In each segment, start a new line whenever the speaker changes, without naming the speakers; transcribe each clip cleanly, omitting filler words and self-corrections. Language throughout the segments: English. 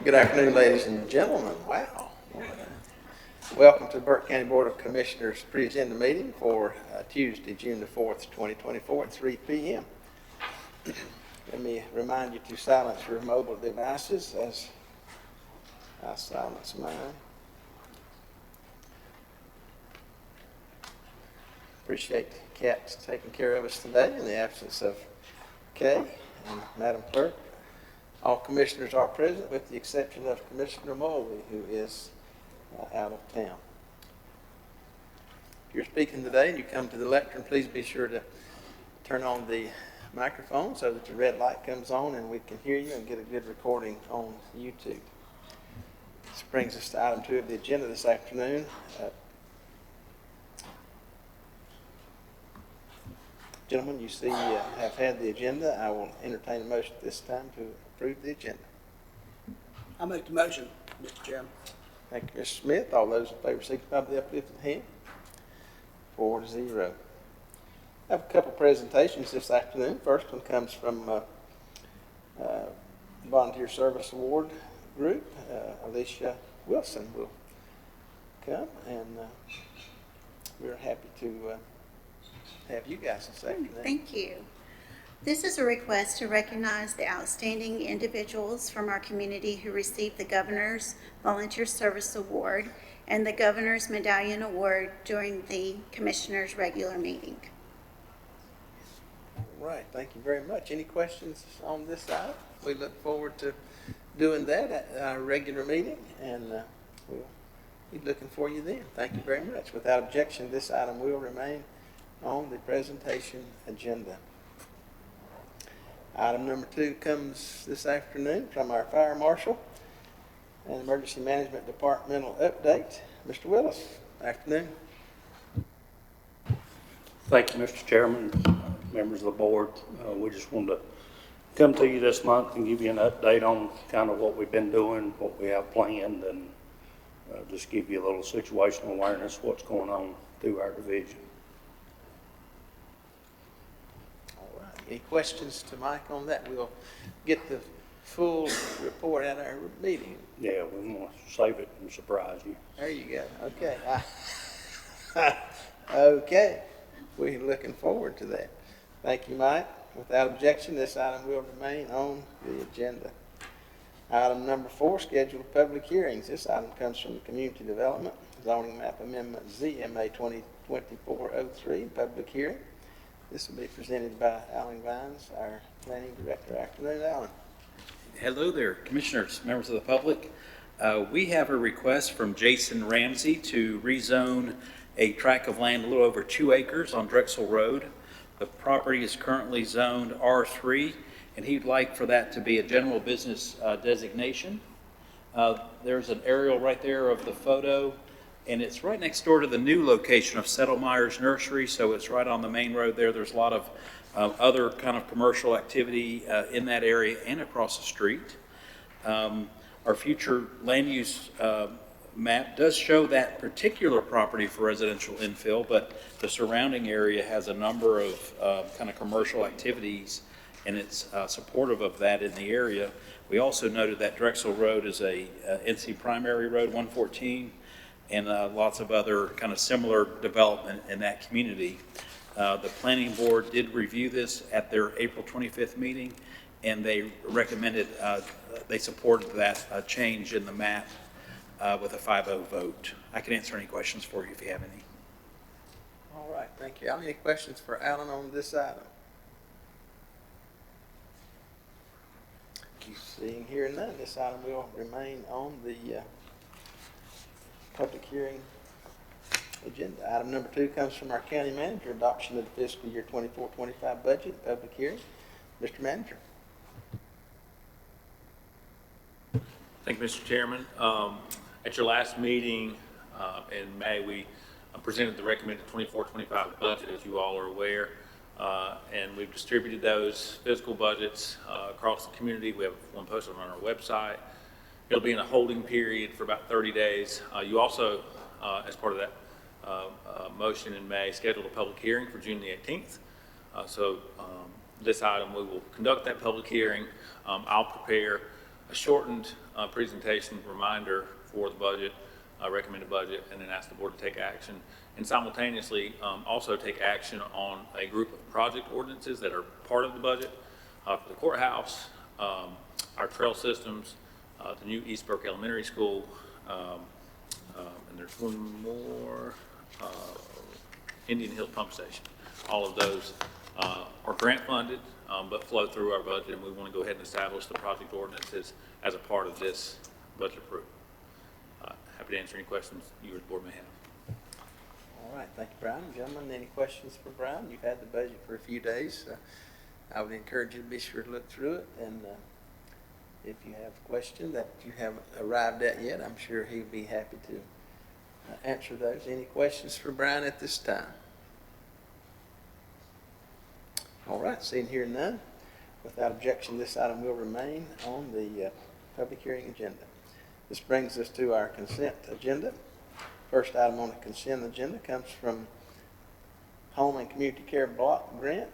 Good afternoon, ladies and gentlemen. Wow. Welcome to the Burke County Board of Commissioners pre-agenda meeting for Tuesday, June the 4th, 2024 at 3 p.m. Let me remind you to silence your mobile devices as I silence mine. Appreciate Kat taking care of us today in the absence of Kay and Madam Clerk. All commissioners are present with the exception of Commissioner Mulvey, who is out of town. If you're speaking today and you come to the lectern, please be sure to turn on the microphone so that the red light comes on and we can hear you and get a good recording on YouTube. This brings us to item 2 of the agenda this afternoon. Gentlemen, you see have had the agenda. I will entertain a motion at this time to approve the agenda.
I make the motion, Mr. Chairman.
Thank you, Mr. Smith. All those in favor signify by the uplifted hand. 4-0. I have a couple presentations this afternoon. First one comes from Volunteer Service Award Group. Alicia Wilson will come, and we're happy to have you guys this afternoon.
Thank you. This is a request to recognize the outstanding individuals from our community who received the Governor's Volunteer Service Award and the Governor's Medallion Award during the Commissioners' regular meeting.
All right, thank you very much. Any questions on this item? We look forward to doing that at our regular meeting, and we'll be looking for you then. Thank you very much. Without objection, this item will remain on the presentation agenda. Item number 2 comes this afternoon from our Fire Marshal and Emergency Management Departmental update. Mr. Willis, afternoon.
Thank you, Mr. Chairman, members of the board. We just wanted to come to you this month and give you an update on kind of what we've been doing, what we have planned, and just give you a little situational awareness of what's going on through our division.
Any questions to Mike on that? We'll get the full report at our meeting.
Yeah, we want to save it and surprise you.
There you go. Okay. Okay. We're looking forward to that. Thank you, Mike. Without objection, this item will remain on the agenda. Item number 4, scheduled public hearings. This item comes from the Community Development Zoning Map Amendment ZMA 2024-03, public hearing. This will be presented by Alan Vines, our planning director. Afternoon, Alan.
Hello there, commissioners, members of the public. We have a request from Jason Ramsey to rezone a tract of land a little over 2 acres on Drexel Road. The property is currently zoned R3, and he'd like for that to be a general business designation. There's an aerial right there of the photo, and it's right next door to the new location of Settlemeyer's Nursery, so it's right on the main road there. There's a lot of other kind of commercial activity in that area and across the street. Our future land use map does show that particular property for residential infill, but the surrounding area has a number of kind of commercial activities, and it's supportive of that in the area. We also noted that Drexel Road is a NC Primary Road 114, and lots of other kind of similar development in that community. The planning board did review this at their April 25th meeting, and they recommended, they supported that change in the map with a 5-0 vote. I can answer any questions for you if you have any.
All right, thank you. Any questions for Alan on this item? Seeing here none, this item will remain on the public hearing agenda. Item number 2 comes from our county manager, adoption of the fiscal year 24-25 budget, public hearing. Mr. Manager.
Thank you, Mr. Chairman. At your last meeting in May, we presented the recommended 24-25 budget, as you all are aware, and we've distributed those fiscal budgets across the community. We have one posted on our website. It'll be in a holding period for about 30 days. You also, as part of that motion in May, scheduled a public hearing for June the 18th. This item, we will conduct that public hearing. I'll prepare a shortened presentation reminder for the budget, recommended budget, and then ask the board to take action. And simultaneously, also take action on a group of project ordinances that are part of the budget, for the courthouse, our trail systems, the new East Burke Elementary School, and there's one more, Indian Hill Pump Station. All of those are grant funded, but flow through our budget, and we want to go ahead and establish the project ordinances as a part of this budget approval. Happy to answer any questions you or the board may have.
All right, thank you, Brian. Gentlemen, any questions for Brian? You've had the budget for a few days. I would encourage you to be sure to look through it, and if you have a question that you haven't arrived at yet, I'm sure he'd be happy to answer those. Any questions for Brian at this time? All right, seeing here none, without objection, this item will remain on the public hearing agenda. This brings us to our consent agenda. First item on the consent agenda comes from Home and Community Care Block Grant,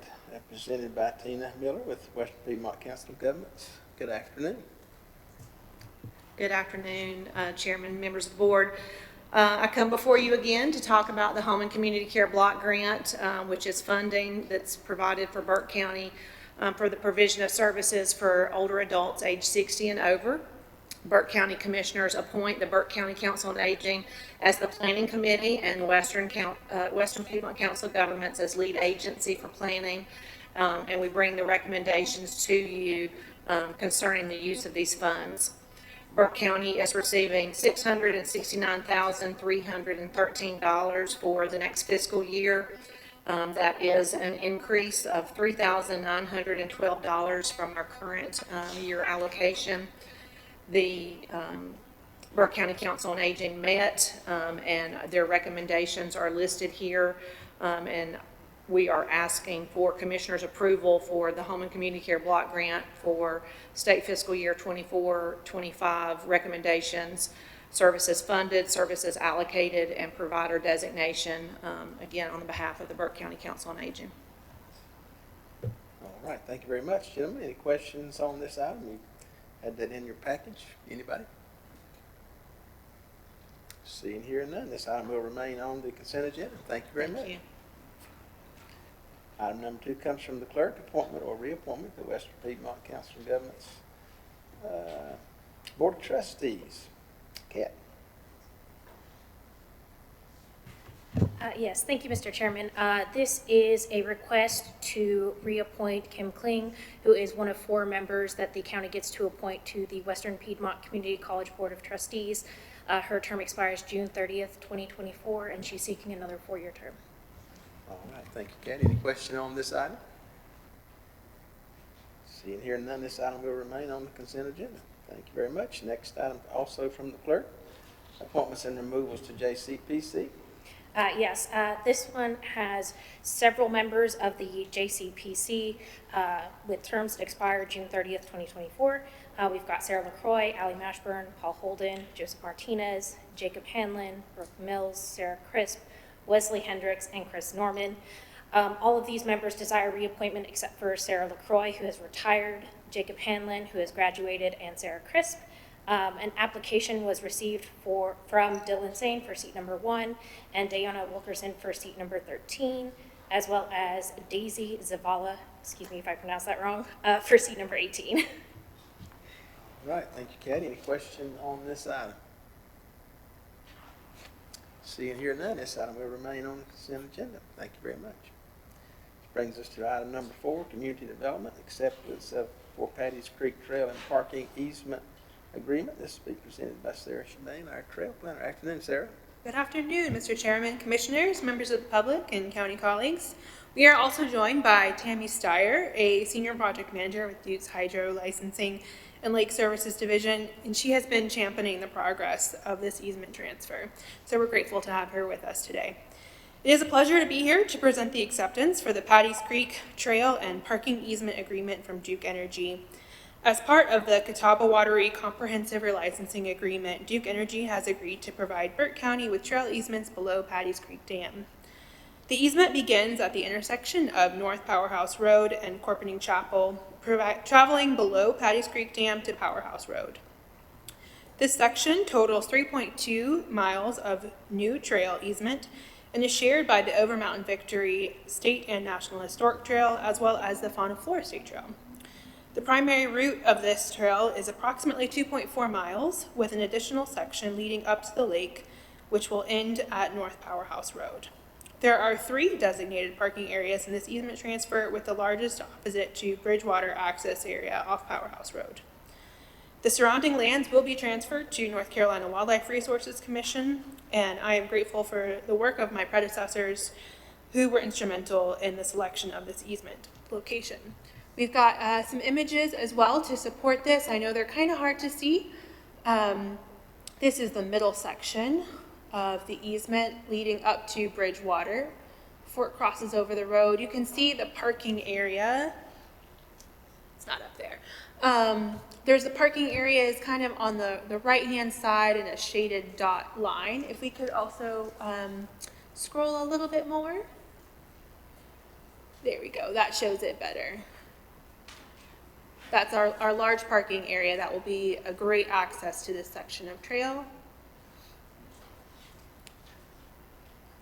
presented by Tina Miller with Western Piedmont Council of Governments. Good afternoon.
Good afternoon, Chairman, members of the board. I come before you again to talk about the Home and Community Care Block Grant, which is funding that's provided for Burke County for the provision of services for older adults age 60 and over. Burke County Commissioners appoint the Burke County Council on Aging as the planning committee and Western Piedmont Council of Governments as lead agency for planning. And we bring the recommendations to you concerning the use of these funds. Burke County is receiving $669,313 for the next fiscal year. That is an increase of $3,912 from our current year allocation. The Burke County Council on Aging met, and their recommendations are listed here, and we are asking for Commissioner's approval for the Home and Community Care Block Grant for state fiscal year 24-25 recommendations, services funded, services allocated, and provider designation, again, on the behalf of the Burke County Council on Aging.
All right, thank you very much, gentlemen. Any questions on this item? You had that in your package. Anybody? Seeing here none, this item will remain on the consent agenda. Thank you very much.
Thank you.
Item number 2 comes from the clerk, appointment or reappointment to Western Piedmont Council of Governments Board of Trustees. Kat.
Yes, thank you, Mr. Chairman. This is a request to reappoint Kim Kling, who is one of 4 members that the county gets to appoint to the Western Piedmont Community College Board of Trustees. Her term expires June 30th, 2024, and she's seeking another 4-year term.
All right, thank you, Kat. Any question on this item? Seeing here none, this item will remain on the consent agenda. Thank you very much. Next item, also from the clerk, appointments and removals to JCPC.
Yes, this one has several members of the JCPC with terms that expire June 30th, 2024. We've got Sarah LaCroix, Allie Mashburn, Paul Holden, Joseph Martinez, Jacob Hanlon, Brooke Mills, Sarah Crisp, Wesley Hendricks, and Chris Norman. All of these members desire reappointment except for Sarah LaCroix, who has retired, Jacob Hanlon, who has graduated, and Sarah Crisp. An application was received from Dylan Sane for seat number 1 and Diana Wilkerson for seat number 13, as well as Daisy Zavala, excuse me if I pronounced that wrong, for seat number 18.
All right, thank you, Kat. Any question on this item? Seeing here none, this item will remain on the consent agenda. Thank you very much. This brings us to item number 4, community development, acceptance of for Patty's Creek Trail and Parking Easement Agreement. This will be presented by Sarah Shebane, our trail planner. Afternoon, Sarah.
Good afternoon, Mr. Chairman, Commissioners, members of the public, and county colleagues. We are also joined by Tammy Steyer, a Senior Project Manager with Duke's Hydro Licensing and Lake Services Division, and she has been championing the progress of this easement transfer. So we're grateful to have her with us today. It is a pleasure to be here to present the acceptance for the Patty's Creek Trail and Parking Easement Agreement from Duke Energy. As part of the Catawba Watery Comprehensive Relicensing Agreement, Duke Energy has agreed to provide Burke County with trail easements below Patty's Creek Dam. The easement begins at the intersection of North Powerhouse Road and Corpening Chapel, traveling below Patty's Creek Dam to Powerhouse Road. This section totals 3.2 miles of new trail easement and is shared by the Over Mountain Victory State and National Historic Trail, as well as the Fauna Flora State Trail. The primary route of this trail is approximately 2.4 miles, with an additional section leading up to the lake, which will end at North Powerhouse Road. There are 3 designated parking areas in this easement transfer, with the largest opposite to Bridgewater access area off Powerhouse Road. The surrounding lands will be transferred to North Carolina Wildlife Resources Commission, and I am grateful for the work of my predecessors who were instrumental in the selection of this easement location. We've got some images as well to support this. I know they're kind of hard to see. This is the middle section of the easement leading up to Bridgewater before it crosses over the road. You can see the parking area. It's not up there. There's the parking area is kind of on the right-hand side in a shaded dot line. If we could also scroll a little bit more. There we go, that shows it better. That's our large parking area. That will be a great access to this section of trail.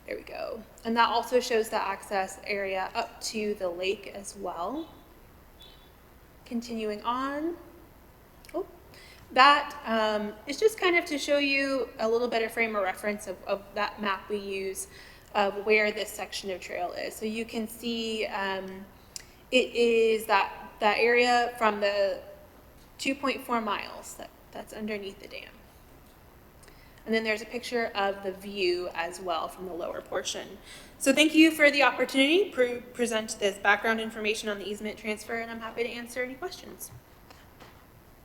There we go. And that also shows the access area up to the lake as well. Continuing on. Oh, that is just kind of to show you a little better frame of reference of that map we use of where this section of trail is. So you can see it is that area from the 2.4 miles that's underneath the dam. And then there's a picture of the view as well from the lower portion. So thank you for the opportunity to present this background information on the easement transfer, and I'm happy to answer any questions.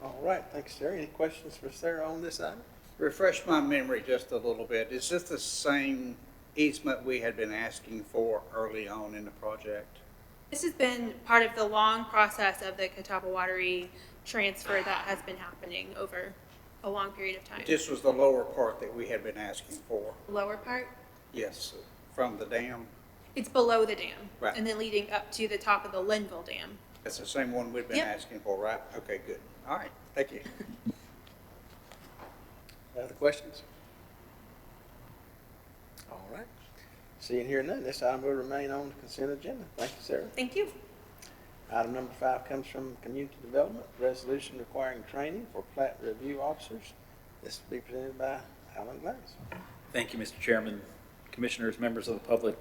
All right, thanks, Sarah. Any questions for Sarah on this item?
Refresh my memory just a little bit. Is this the same easement we had been asking for early on in the project?
This has been part of the long process of the Catawba Watery transfer that has been happening over a long period of time.
This was the lower part that we had been asking for.
Lower part?
Yes, from the dam.
It's below the dam.
Right.
And then leading up to the top of the Linville Dam.
That's the same one we've been
Yep.
asking for, right? Okay, good. All right, thank you.
Other questions? All right. Seeing here none, this item will remain on the consent agenda. Thank you, Sarah.
Thank you.
Item number 5 comes from Community Development, resolution requiring training for plat review officers. This will be presented by Alan Glass.
Thank you, Mr. Chairman, Commissioners, members of the public.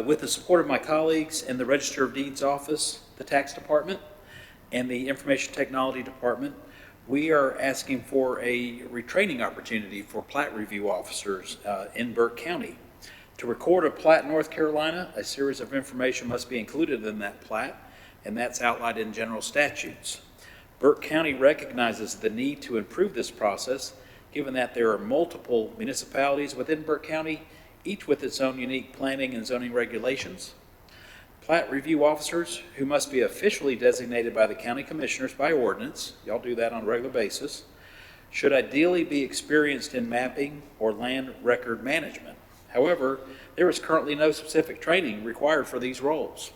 With the support of my colleagues in the Register of Deeds Office, the Tax Department, and the Information Technology Department, we are asking for a retraining opportunity for plat review officers in Burke County. To record a plat in North Carolina, a series of information must be included in that plat, and that's outlined in general statutes. Burke County recognizes the need to improve this process, given that there are multiple municipalities within Burke County, each with its own unique planning and zoning regulations. Plat review officers, who must be officially designated by the county commissioners by ordinance, y'all do that on a regular basis, should ideally be experienced in mapping or land record management. However, there is currently no specific training required for these roles.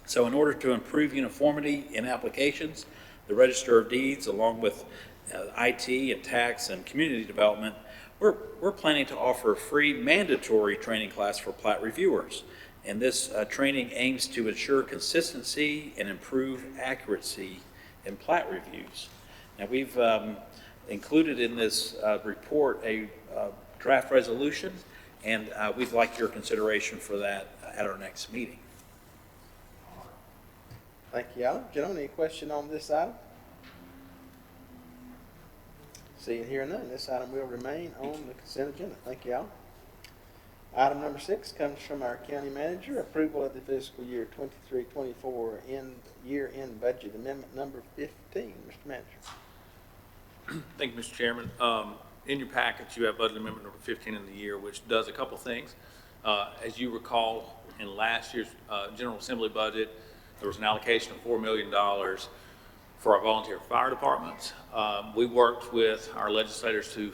So in order to improve uniformity in applications, the Register of Deeds, along with IT and tax and community development, we're planning to offer a free mandatory training class for plat reviewers. And this training aims to ensure consistency and improve accuracy in plat reviews. Now, we've included in this report a draft resolution, and we'd like your consideration for that at our next meeting.
Thank you, Alan. Gentlemen, any question on this item? Seeing here none, this item will remain on the consent agenda. Thank you, Alan. Item number 6 comes from our county manager, approval of the fiscal year 23-24 year-end budget amendment number 15. Mr. Manager.
Thank you, Mr. Chairman. In your package, you have budget amendment number 15 in the year, which does a couple things. As you recall, in last year's General Assembly budget, there was an allocation of $4 million for our volunteer fire departments. We worked with our legislators to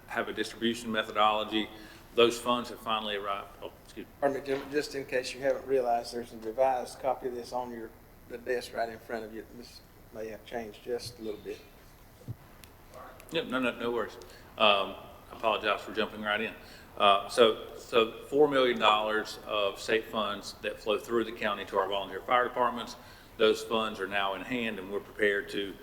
have a distribution methodology those funds have finally arrived. Oh, excuse me.
Pardon me, Jim, just in case you haven't realized, there's a revised copy of this on the desk right in front of you. This may have changed just a little bit.
Yep, no worries. I apologize for jumping right in. So $4 million of state funds that flow through the county to our volunteer fire departments, those funds are now in hand and we're prepared to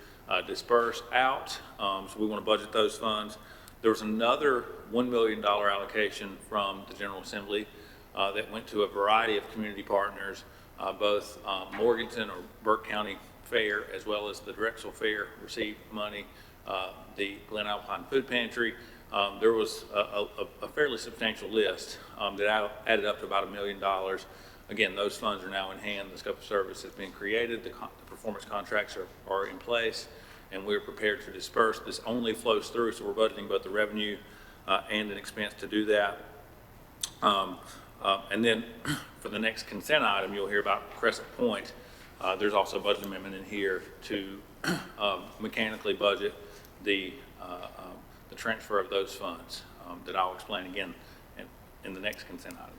disperse out. So we want to budget those funds. There was another $1 million allocation from the General Assembly that went to a variety of community partners, both Morganton or Burke County Fair as well as the Drexel Fair received money. The Glen Alpine Food Pantry. There was a fairly substantial list that added up to about $1 million. Again, those funds are now in hand. The scope of service has been created. The performance contracts are in place, and we're prepared to disperse. This only flows through, so we're budgeting both the revenue and an expense to do that. And then for the next consent item, you'll hear about Crescent Point. There's also a budget amendment in here to mechanically budget the transfer of those funds that I'll explain again in the next consent item.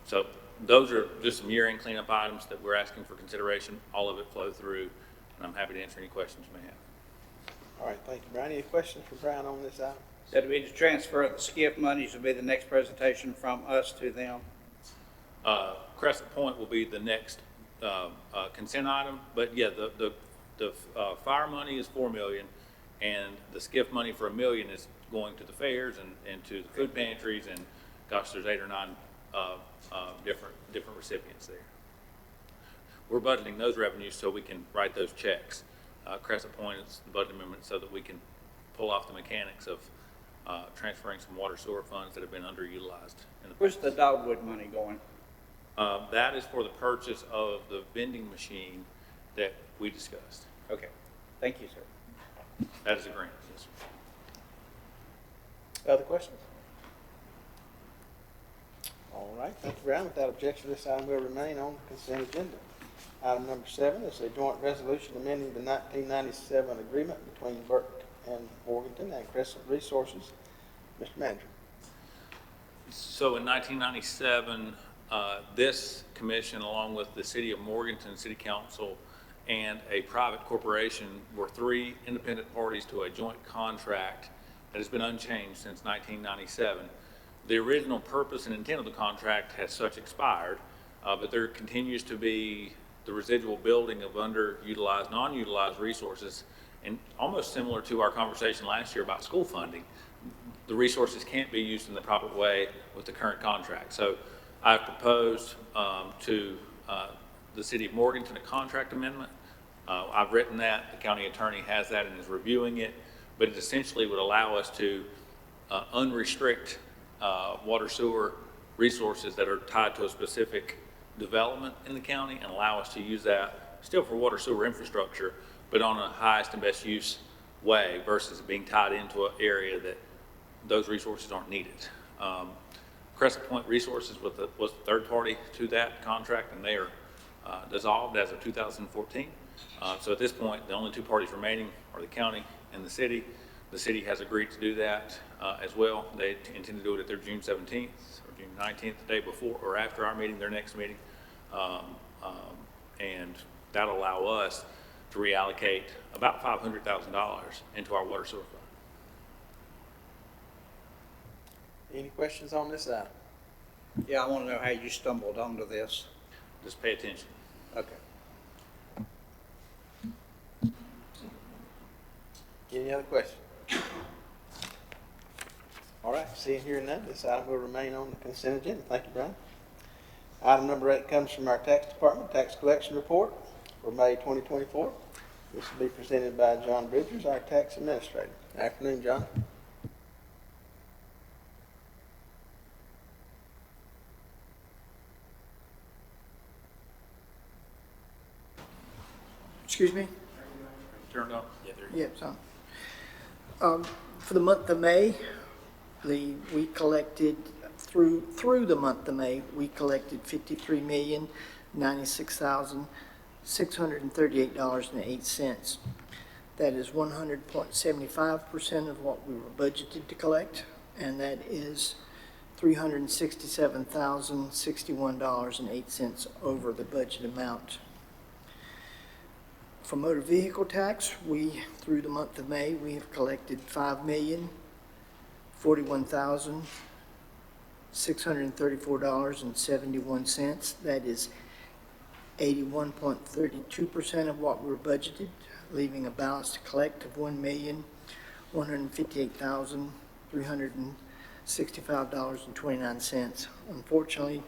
So those are just some year-end cleanup items that we're asking for consideration. All of it flow through, and I'm happy to answer any questions you may have.
All right, thank you, Brian. Any questions for Brian on this item?
That'd be to transfer of the SCIF monies would be the next presentation from us to them.
Crescent Point will be the next consent item, but yeah, the fire money is $4 million, and the SCIF money for $1 million is going to the fairs and to the food pantries, and gosh, there's 8 or 9 different recipients there. We're budgeting those revenues so we can write those checks. Crescent Point is the budget amendment so that we can pull off the mechanics of transferring some water sewer funds that have been underutilized.
Where's the Dogwood money going?
That is for the purchase of the vending machine that we discussed.
Okay, thank you, sir.
That is a grant, yes, sir.
Other questions? All right, thank you, Brian. Without objection, this item will remain on the consent agenda. Item number 7 is a joint resolution amending the 1997 agreement between Burke and Morganton and Crescent Resources. Mr. Manager.
So in 1997, this commission, along with the City of Morganton City Council and a private corporation, were 3 independent parties to a joint contract that has been unchanged since 1997. The original purpose and intent of the contract has such expired, but there continues to be the residual building of underutilized, non-utilized resources, and almost similar to our conversation last year about school funding. The resources can't be used in the proper way with the current contract. So I've proposed to the City of Morganton a contract amendment. I've written that. The county attorney has that and is reviewing it, but it essentially would allow us to unrestrict water sewer resources that are tied to a specific development in the county and allow us to use that still for water sewer infrastructure, but on a highest and best use way versus being tied into an area that those resources aren't needed. Crescent Point Resources was the third party to that contract, and they are dissolved as of 2014. So at this point, the only 2 parties remaining are the county and the city. The city has agreed to do that as well. They intend to do it at their June 17th or June 19th, the day before or after our meeting, their next meeting. And that'll allow us to reallocate about $500,000 into our water sewer fund.
Any questions on this item?
Yeah, I want to know how you stumbled onto this.
Just pay attention.
Okay.
Any other questions? All right, seeing here none, this item will remain on the consent agenda. Thank you, Brian. Item number 8 comes from our tax department, tax collection report for May 2024. This will be presented by John Bridgers, our tax administrator. Good afternoon, John.
Excuse me?
Turned on? Yeah, there you go.
Yeah, it's on. For the month of May, we collected, through the month of May, we collected $53,096,638.08. That is 100.75% of what we were budgeted to collect, and that is $367,061.08 over the budget amount. For motor vehicle tax, through the month of May, we have collected $5,041,634.71. That is 81.32% of what we're budgeted, leaving a balance to collect of $1,158,365.29. Unfortunately,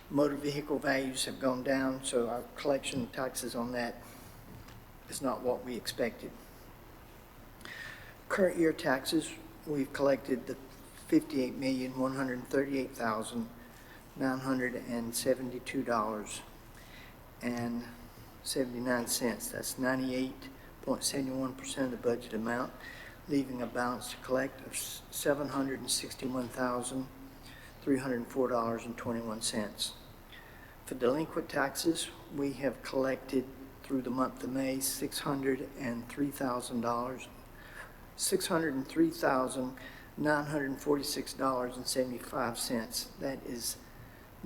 motor vehicle values have gone down, so our collection of taxes on that is not what we expected. Current year taxes, we've collected the $58,138,972.79. That's 98.71% of the budget amount, leaving a balance to collect of $761,304.21. For delinquent taxes, we have collected through the month of May $603,946.75. That is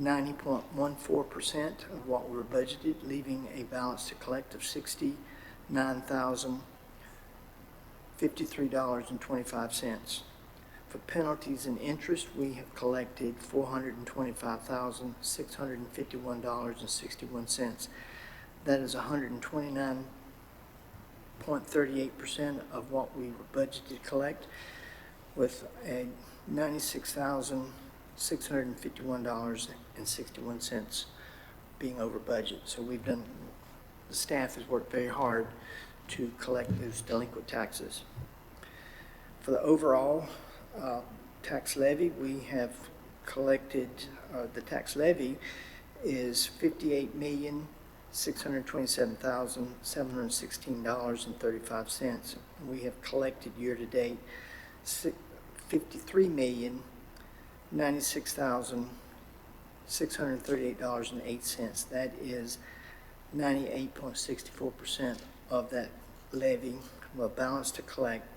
90.14% of what we're budgeted, leaving a balance to collect of $69,053.25. For penalties and interest, we have collected $425,651.61. That is 129.38% of what we were budgeted to collect, with a $96,651.61 being over budget. So the staff has worked very hard to collect those delinquent taxes. For the overall tax levy, we have collected, the tax levy is $58,627,716.35. We have collected year-to-date $53,096,638.08. That is 98.64% of that levy, with a balance to collect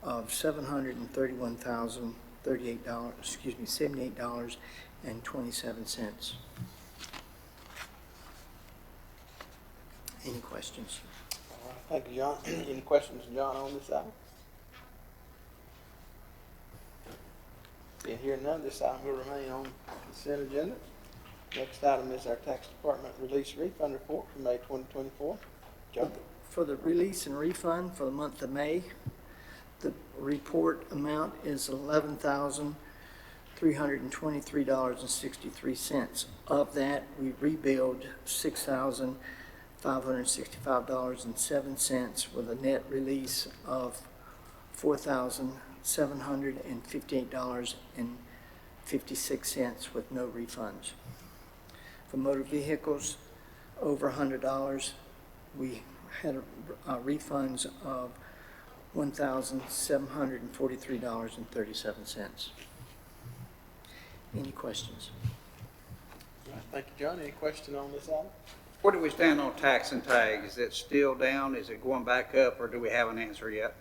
of $78.27. Any questions?
All right, thank you, John. Any questions, John, on this item? Being here none, this item will remain on the consent agenda. Next item is our tax department release refund report for May 2024. John?
For the release and refund for the month of May, the report amount is $11,323.63. Of that, we rebilled $6,565.07 with a net release of $4,758.56 with no refunds. For motor vehicles over $100, we had refunds of $1,743.37. Any questions?
All right, thank you, John. Any question on this item?
Where do we stand on tax and tag? Is it still down? Is it going back up, or do we have an answer yet?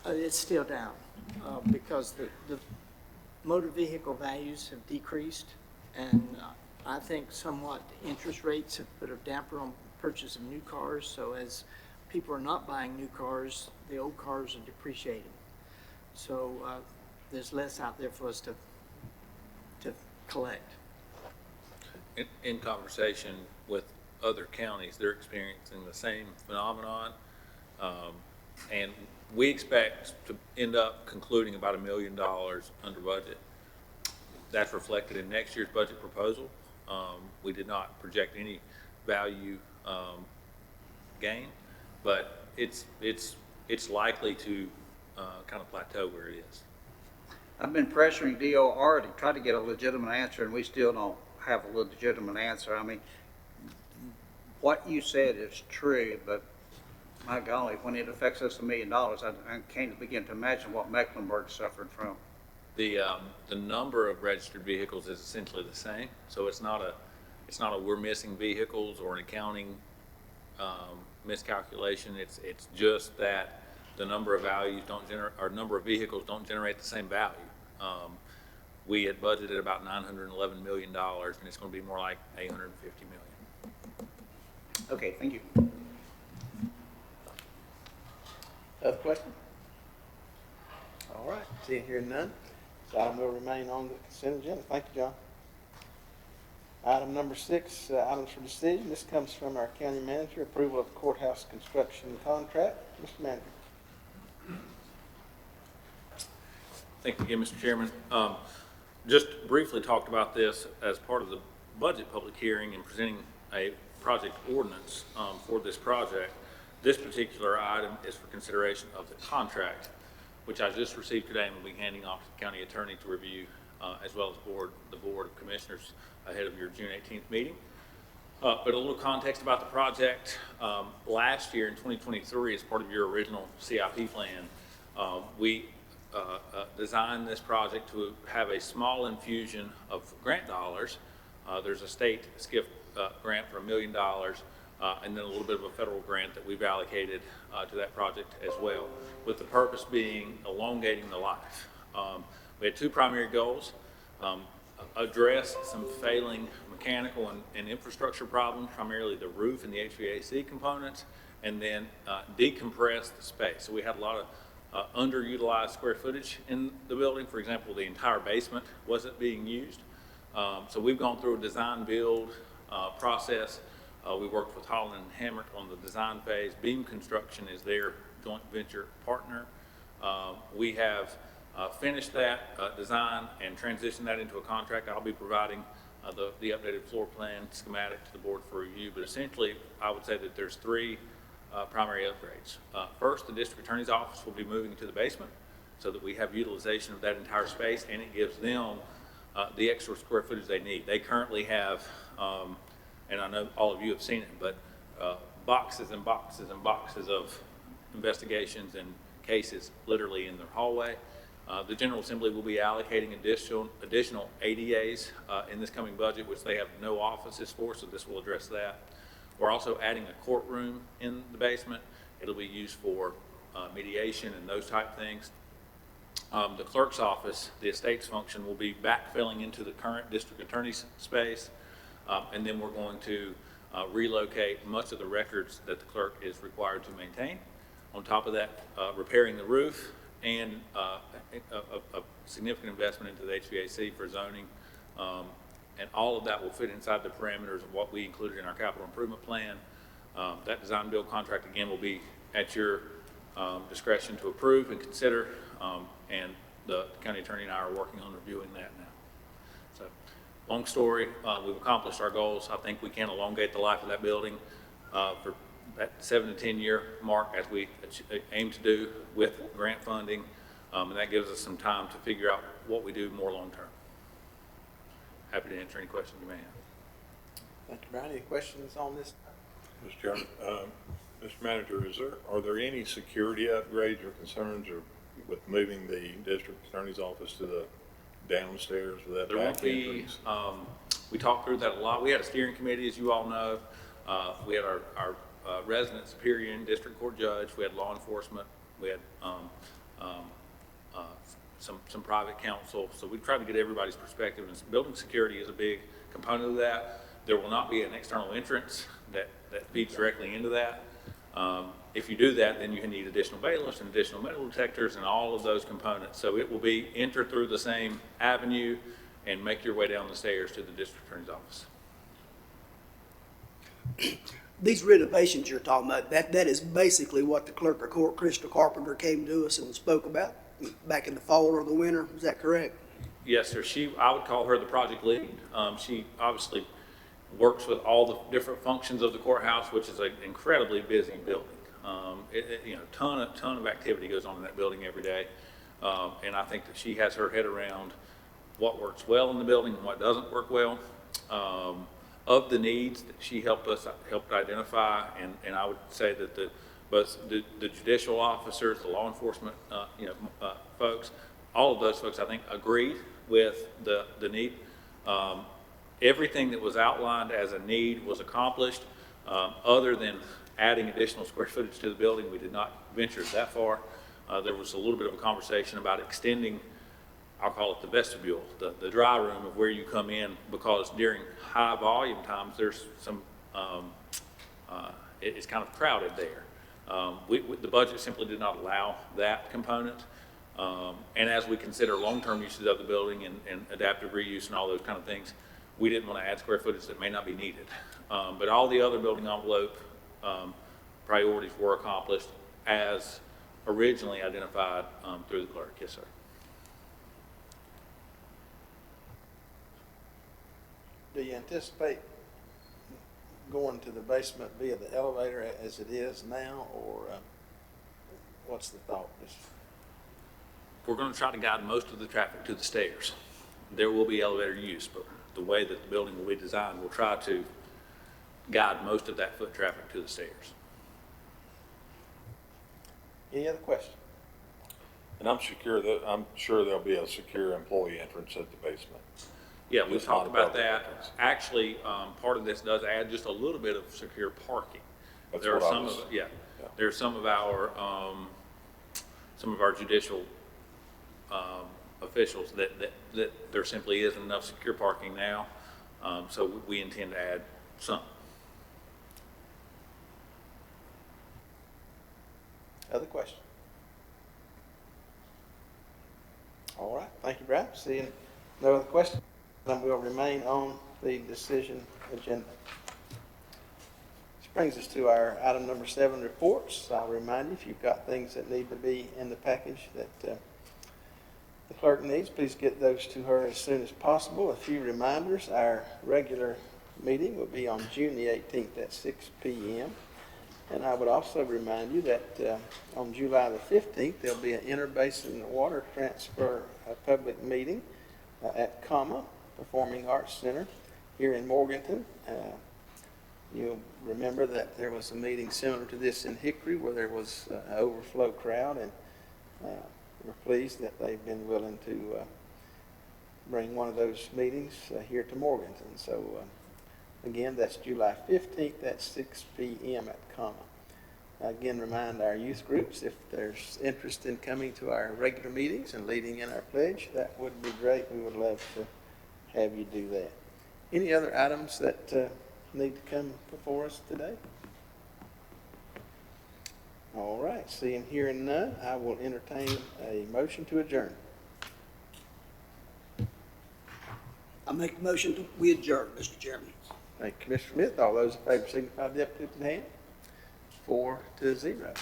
It's still down because the motor vehicle values have decreased, and I think somewhat interest rates have put a damper on purchase of new cars. So as people are not buying new cars, the old cars are depreciating. So there's less out there for us to collect.
In conversation with other counties, they're experiencing the same phenomenon. And we expect to end up concluding about $1 million under budget. That's reflected in next year's budget proposal. We did not project any value gain, but it's likely to kind of plateau where it is.
I've been pressuring DOR to try to get a legitimate answer, and we still don't have a legitimate answer. I mean, what you said is true, but my golly, when it affects us $1 million, I can't begin to imagine what Mecklenburg suffered from.
The number of registered vehicles is essentially the same, so it's not a we're missing vehicles or an accounting miscalculation. It's just that the number of values don't generate, or number of vehicles don't generate the same value. We had budgeted about $911 million, and it's going to be more like $850 million.
Okay, thank you.
Other questions? All right, seeing here none, this item will remain on the consent agenda. Thank you, John. Item number 6, items for decision. This comes from our county manager, approval of courthouse construction contract. Mr. Manager.
Thank you again, Mr. Chairman. Just briefly talked about this as part of the budget public hearing and presenting a project ordinance for this project. This particular item is for consideration of the contract, which I just received today and will be handing off to the county attorney to review, as well as the Board of Commissioners ahead of your June 18th meeting. But a little context about the project. Last year in 2023, as part of your original CIP plan, we designed this project to have a small infusion of grant dollars. There's a state SCIF grant for $1 million, and then a little bit of a federal grant that we've allocated to that project as well, with the purpose being elongating the life. We had two primary goals: address some failing mechanical and infrastructure problems, primarily the roof and the HVAC components, and then decompress the space. So we had a lot of underutilized square footage in the building. For example, the entire basement wasn't being used. So we've gone through a design build process. We worked with Holland and Hamrick on the design phase. Beam Construction is their joint venture partner. We have finished that design and transitioned that into a contract. I'll be providing the updated floor plan schematic to the board for review, but essentially I would say that there's three primary upgrades. First, the district attorney's office will be moving to the basement so that we have utilization of that entire space, and it gives them the extra square footage they need. They currently have, and I know all of you have seen it, but boxes and boxes and boxes of investigations and cases literally in their hallway. The General Assembly will be allocating additional ADAs in this coming budget, which they have no offices for, so this will address that. We're also adding a courtroom in the basement. It'll be used for mediation and those type things. The clerk's office, the estates function, will be backfilling into the current district attorney's space, and then we're going to relocate much of the records that the clerk is required to maintain. On top of that, repairing the roof and a significant investment into the HVAC for zoning. And all of that will fit inside the parameters of what we included in our capital improvement plan. That design build contract, again, will be at your discretion to approve and consider. And the county attorney and I are working on reviewing that now. So, long story, we've accomplished our goals. I think we can elongate the life of that building for that 7 to 10 year mark, as we aim to do with grant funding, and that gives us some time to figure out what we do more long term. Happy to answer any questions you may have.
Thank you, Brian. Any questions on this?
Mr. Chairman, Mr. Manager, are there any security upgrades or concerns with moving the district attorney's office to the downstairs with that
There won't
back
be,
entrance?
we talked through that a lot. We had a steering committee, as you all know. We had our resident superior and district court judge. We had law enforcement. We had some private counsel. So we tried to get everybody's perspective. And building security is a big component of that. There will not be an external entrance that feeds directly into that. If you do that, then you need additional bailiffs and additional metal detectors and all of those components. So it will be enter through the same avenue and make your way down the stairs to the district attorney's office.
These renovations you're talking about, that is basically what the clerk of court, Crystal Carpenter, came to us and spoke about back in the fall or the winter. Is that correct?
Yes, sir. I would call her the project lead. She obviously works with all the different functions of the courthouse, which is an incredibly busy building. Ton of activity goes on in that building every day. And I think that she has her head around what works well in the building and what doesn't work well. Of the needs that she helped identify, and I would say that both the judicial officers, the law enforcement, folks, all of those folks, I think, agreed with the need. Everything that was outlined as a need was accomplished. Other than adding additional square footage to the building, we did not venture that far. There was a little bit of a conversation about extending I'll call it the vestibule, the dry room of where you come in, because during high volume times, there's some, it's kind of crowded there. The budget simply did not allow that component. And as we consider long-term uses of the building and adaptive reuse and all those kind of things, we didn't want to add square footage that may not be needed. But all the other building envelope priorities were accomplished as originally identified through the clerk. Yes, sir.
Do you anticipate going to the basement via the elevator as it is now, or what's the thought?
We're going to try to guide most of the traffic to the stairs. There will be elevator use, but the way that the building will be designed, we'll try to guide most of that foot traffic to the stairs.
Any other questions?
And I'm sure there'll be a secure employee entrance at the basement.
Yeah, we've
Just
talked
not
about
public
that.
entrance.
Actually, part of this does add just a little bit of secure parking.
That's
There are
what I
some
was-
of, yeah,
yeah.
there are some of our judicial officials that there simply isn't enough secure parking now. So we intend to add some.
Other questions? All right, thank you, Brad. Seeing no other questions, then we'll remain on the decision agenda. This brings us to our item number 7, reports. I'll remind you, if you've got things that need to be in the package that the clerk needs, please get those to her as soon as possible. A few reminders: our regular meeting will be on June the 18th at 6 p.m. And I would also remind you that on July the 15th, there'll be an interbasin water transfer public meeting at Comma Performing Arts Center here in Morganton. You'll remember that there was a meeting similar to this in Hickory where there was an overflow crowd, and we're pleased that they've been willing to bring one of those meetings here to Morganton. So again, that's July 15th at 6 p.m. at Comma. Again, remind our youth groups, if there's interest in coming to our regular meetings and leading in our pledge, that would be great. We would love to have you do that. Any other items that need to come before us today? All right, seeing, hearing none, I will entertain a motion to adjourn.
I make a motion to, we adjourn, Mr. Chairman.
Thank you, Commissioner Smith. All those in favor signify by the uplifted hand. 4-0.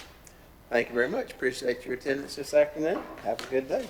Thank you very much. Appreciate your attendance this afternoon. Have a good day.